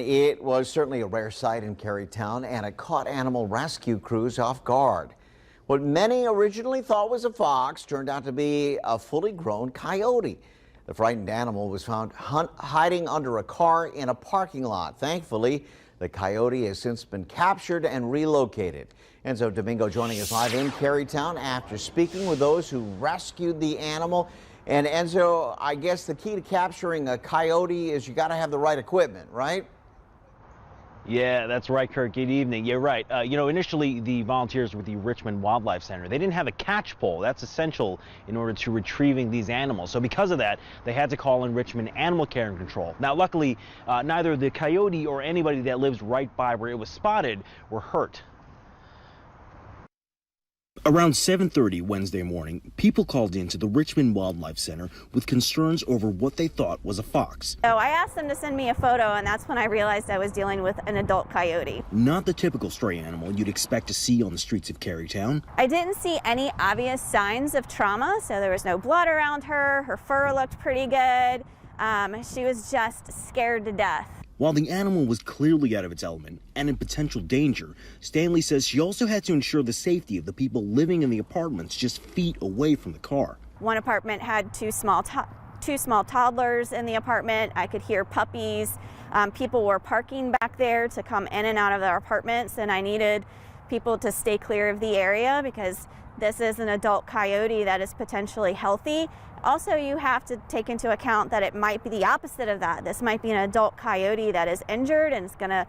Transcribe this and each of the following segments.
It was certainly a rare sight in Carytown, and it caught animal rescue crews off guard. What many originally thought was a fox turned out to be a fully grown coyote. The frightened animal was found hiding under a car in a parking lot. Thankfully, the coyote has since been captured and relocated. Enzo Domingo joining us live in Carytown after speaking with those who rescued the animal. And Enzo, I guess the key to capturing a coyote is you got to have the right equipment, right? Yeah, that's right, Kurt. Good evening. You're right. Initially, the volunteers with the Richmond Wildlife Center, they didn't have a catch pole. That's essential in order to retrieving these animals. So because of that, they had to call in Richmond Animal Care and Control. Now, luckily, neither the coyote or anybody that lives right by where it was spotted were hurt. Around 7:30 Wednesday morning, people called into the Richmond Wildlife Center with concerns over what they thought was a fox. So I asked them to send me a photo, and that's when I realized I was dealing with an adult coyote. Not the typical stray animal you'd expect to see on the streets of Carytown. I didn't see any obvious signs of trauma, so there was no blood around her. Her fur looked pretty good. She was just scared to death. While the animal was clearly out of its element and in potential danger, Stanley says she also had to ensure the safety of the people living in the apartments just feet away from the car. One apartment had two small toddlers in the apartment. I could hear puppies. People were parking back there to come in and out of their apartments, and I needed people to stay clear of the area because this is an adult coyote that is potentially healthy. Also, you have to take into account that it might be the opposite of that. This might be an adult coyote that is injured and is going to,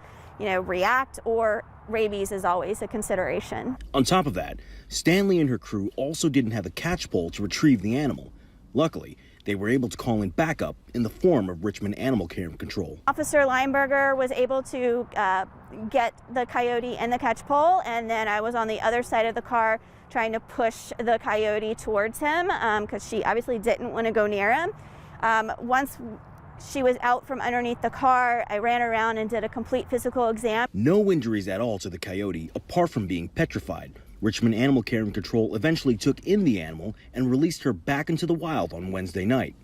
react, or rabies is always a consideration. On top of that, Stanley and her crew also didn't have a catch pole to retrieve the animal. Luckily, they were able to call in backup in the form of Richmond Animal Care and Control. Officer Lineberger was able to get the coyote in the catch pole, and then I was on the other side of the car trying to push the coyote towards him because she obviously didn't want to go near him. Once she was out from underneath the car, I ran around and did a complete physical exam. No injuries at all to the coyote, apart from being petrified. Richmond Animal Care and Control eventually took in the animal and released her back into the wild on Wednesday night.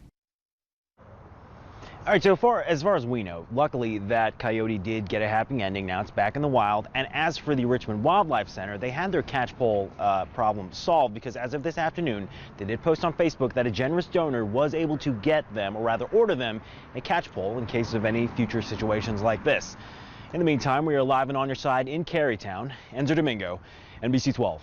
All right, as far as we know, luckily that coyote did get a happy ending. Now it's back in the wild. And as for the Richmond Wildlife Center, they had their catch pole problem solved because as of this afternoon, they did post on Facebook that a generous donor was able to get them, or rather order them, a catch pole in case of any future situations like this. In the meantime, we are live and on your side in Carytown. Enzo Domingo, NBC 12.